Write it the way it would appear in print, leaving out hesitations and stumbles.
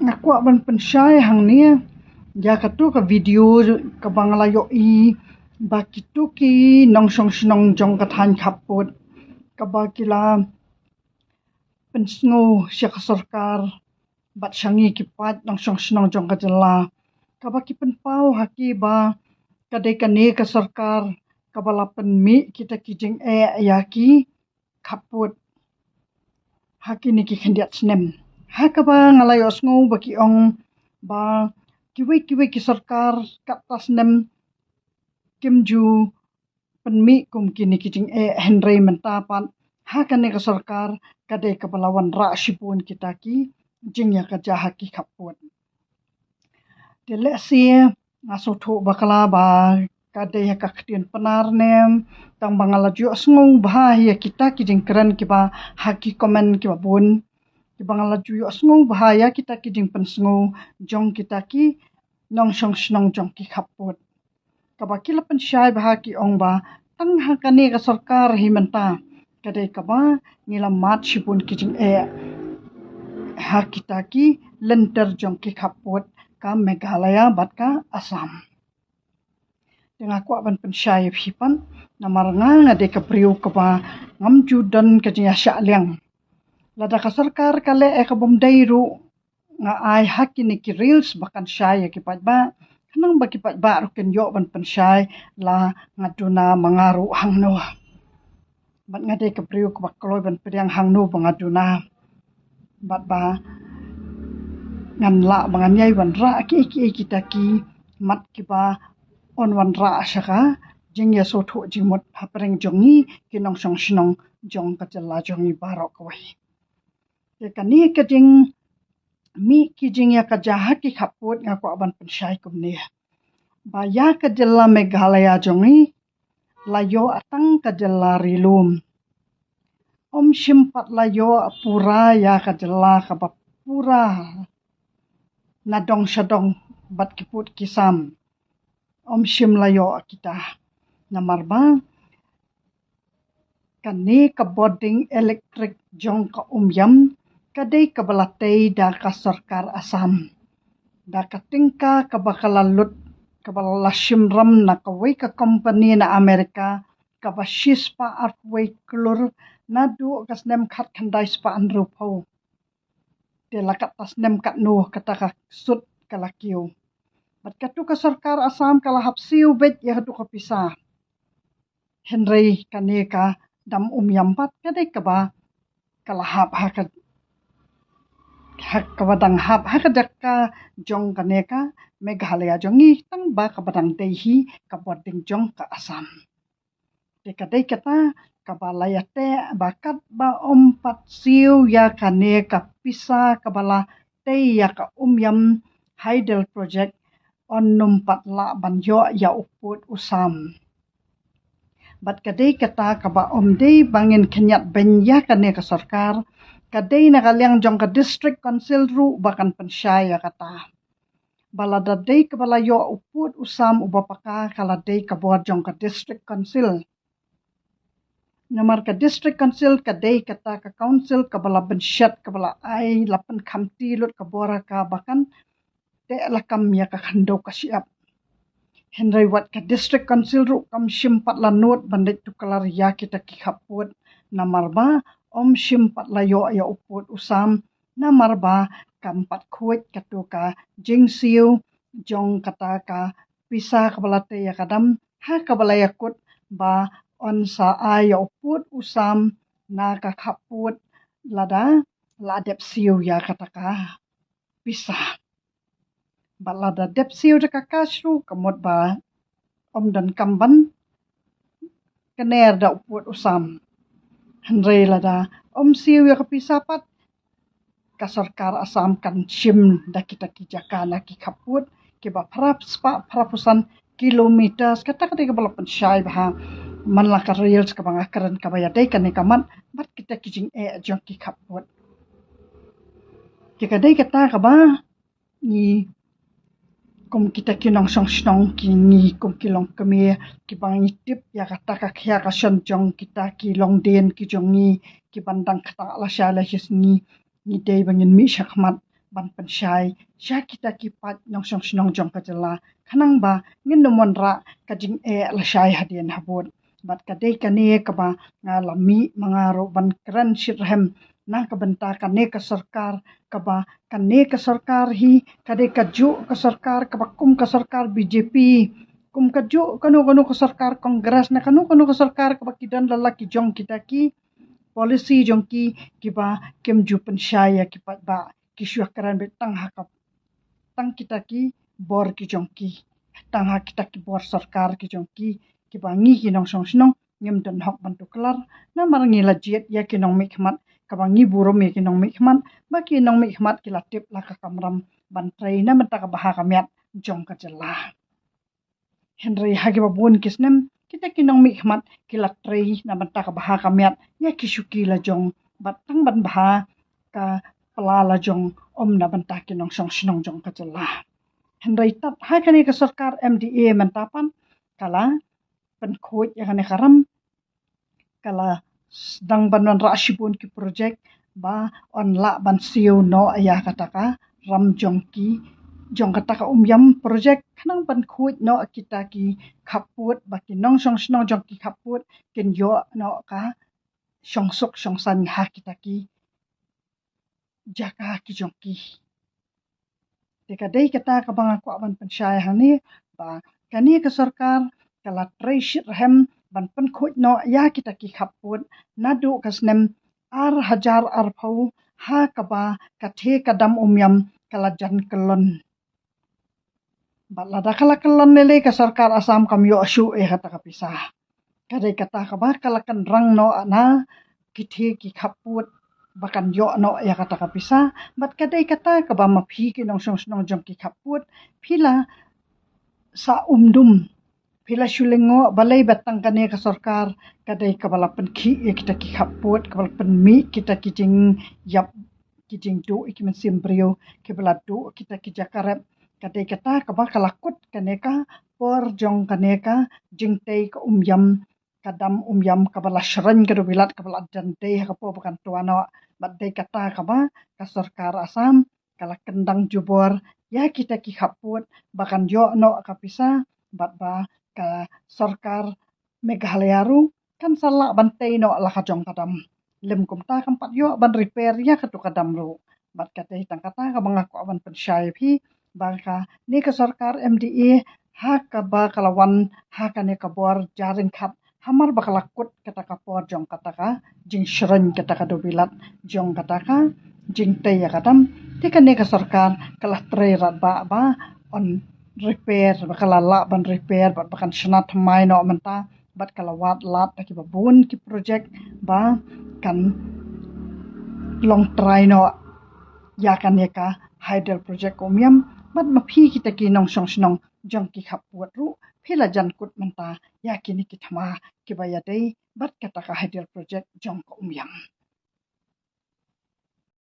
ngaku ban pensyai hang ni ya katu ka video ka banglayo I bakitu ki nong song snong jong ka than khaput ka bakila pensngo sya ka sarkar bat syangi ki pat nong song snong jong ka jela ka baki penpau haki ba kadai kane ka sarkar ka balapan mi kita kijing ya ki khaput haki ni ki khandiat snem hakaba ngalayo sngo baki ong ba kiwe ki sarkar kat tasnem kimju penmi kum kini kijing Henry mentapan hakane ka sarkar kadai ka balawan ra shipun kita ki jing ya ka jahaki khaput Delesia ngaso tho bakala ba kadai ka khtien panar nem tang bangala ju sngo bha ya kita kijing kran ki ba haki comment ki ba bun ki bangala ju sngo bha ya kita kijing pensngo jong kita ki nong song snong jong ki khaput ka ba kila pensyai bha ki ong ba tang hakane ka sarkar himanta kadai ka ba ngila mat shipun kijing ha kita ki lenter jong ki khaput ka Meghalaya bat ka Assam dengan aku akan pensyai hipan namar ngade ka priu ka ba ngam judan ka jinya sya liang lada ka sarkar kale ka bomdai ru nga ai hakini ki reels bakan syai ki pat ba kanang baki pat ba ru ken yo ban pensyai la ngaduna mangaru hangno bat ngade ka priu ka kloi ban priang hangno bangaduna bat ba ngan la bangan yai wan ra ki kita ki mat ki ba on wan ra shaka jing ya so tho jimot hapreng jongi kinong song shnong jong ka challa jongi barok wai ye kani ka jing mi ki jing ya ka jaha ki khaput nga ko aban pensyai kum ni ba ya ka jalla Meghalaya jongi layo atang ka jalla rilum om shimpat layo pura ya ka jalla ka ba pura nadong shadong bat kiput kisam om shim layo kita namar ba kani ka boarding electric jong ka yam kadai ka balatei da ka sarkar Assam da ka tingka ka bakalalut ka balashim ram na ka wei ka company na Amerika ka ba shispa artway klur na du kasnem khat khandai spa anru pho te lakat tasnem kat no kata ka sut kalakiu bat katu ka sarkar Assam kala hapsiu bet ya hatu ka pisa Henry kane ka dam yam pat kadai ka ba kala hap hak ka badang hap hak dakka jong kane ka Meghalaya jongi tang ba ka badang dehi ka boarding jong ka Assam te kadai kata kabalaya te bakat ba pat siu ya kane ka pisa kabala te ya ka yam Hydel project on numpat la banyo ya uput usam bat kadai kata kaba dei bangin kenyat benya kane ka sarkar kadai na kalyang jong ka district council ru bakan pensyai kata balada dei kabala yo uput usam ubapaka kala dei ka board jong ka district council namar ka district council kadai kata ka council kabala bensyat kabala ai lapan khamti lut ka bora ka bakan te lakam ya ka khando ka siap Henry wat ka district council ru kam shimpat la not bandit tu kalar ya kita ki khaput namar ba shimpat la yo ya uput usam namar ba kampat khuit katu ka jingsiu jong kata ka pisa kabala te ya kadam ha kabala yakut ba on sa ay uput usam na ka khaput lada ladep siu ya kata ka pisa balada dep siu de ka kasru kamot ba dan kamban kener da uput usam Henry lada siu ya ka pisa pat ka sarkar Assam kan shim da kita ki jakana ki khaput ki ba prapusan kilometer kata kata ka bala pensyai bah man la ka reels ka bang akaran ka baya dai kan kaman bat kita kijing jong ki khaput ki kadai kata ka ba ni kum kita kinong song snong ki ni kum kilong kami ki bang tip ya kata ka khya ka shan jong kita ki long den ki jong ni ki bandang kata la sha la his ni dei bangin mi shakmat ban pensyai sya kita kipat nong song snong jong ka jela kanang ba ngin nomon ra ka jing la syai hadien habut bat kadai kane ka ba ngalami mangaro ban kran shirhem na ka benta kane ka sarkar ka ba kane ka sarkar hi kadai ka ju ka sarkar ka ba kum ka sarkar BJP kum ka ju kanu ka sarkar kongres na kanu ka sarkar ka ba kidan lalaki jong kita ki polisi jong ki ba kem ju pensyai kipat ba kisyakaran betang hakap tang kita ki bor ki jongki tang ha kita ki bor sarkar ki jongki ki bangi ki nong song snong ngem dan hok bantu kelar na marangi lajiet ya ki nong mikmat ka bangi burom ya ki nong mikmat ba ki nong mikmat ki latip la ka kamram ban trai na mata ka baha kamiat jong ka jela Henry hagi babun kisnem kita ki nong mikmat ki latrai na mata ka baha kamiat ya ki syuki la jong batang ban baha ka pelala jong om na bantah kinong song snong jong ka jela Henry tat hai kani ka sarkar MDA mentapan kala penkhoj ya kani karam kala sedang banon rasibun ki projek ba on la ban siu no ya kataka ram jong ki jong kataka yam projek kanang penkhoj no kita ki khaput ba kinong song snong jong ki khaput kin yo no ka song sok song san ha kita ki jaka ki jongki dekadai kata ka bang aku aban pensyai hani ba kani ke sarkar kala treashit hem ban pen khoj no ya kita ki khaput nadu kasnem ar hajar ar phau ha ka ba ka the kadam yam kala jan kelon balada kala kelon lele ke sarkar asam kam yo asu kata ka pisah kadai kata ka ba kala kan rang no na ki the ki khaput bahkan yo no ya kata kapisa bat kadai kata ka ba maphi ki nong song snong jong ki khaput phila sa umdum phila shulengo balai batang kane ka sarkar kadai ka bala penkhi ya kita ki khaput ka bala penmi kita ki jing yap ki jing do ki men simbrio ki bala do kita ki jakarep kadai kata ka ba kalakut kane ka por jong kane ka jing tei ka yam kadam yam ka bala shran ka do bilat ka bala jante ka po bukan tuano badai kata kaba ka sarkar asam kala kendang jubor ya kita ki khaput bahkan yo no kapisa ba ka sarkar Meghalaya ru kan sala bantai no la ka jong kadam lem kumta kampat yo ban repair ya ka tu kadam ru bat kata hitang kata ka mengaku aban pensyai phi bangka ni ka sarkar MDA ha ka ba kalawan ha ka ne ka bor jaring khat hamar bakalakut kata ka por jong kata ka jing shran kata ka do bilat jong kata ka jing te ya katam tikan ne ka sarkar kalah tre rat ba on repair bakala la ban repair bat bakan shnat mai no menta bat kala wat lat ki babun ki project ba kan long try no ya kan ne ka hydel project komiam bat maphi kita ki nong song snong jong ki khaput ru phila jan kut menta ya kini ki thama ki bayadei bat kata ka hydel project jong ko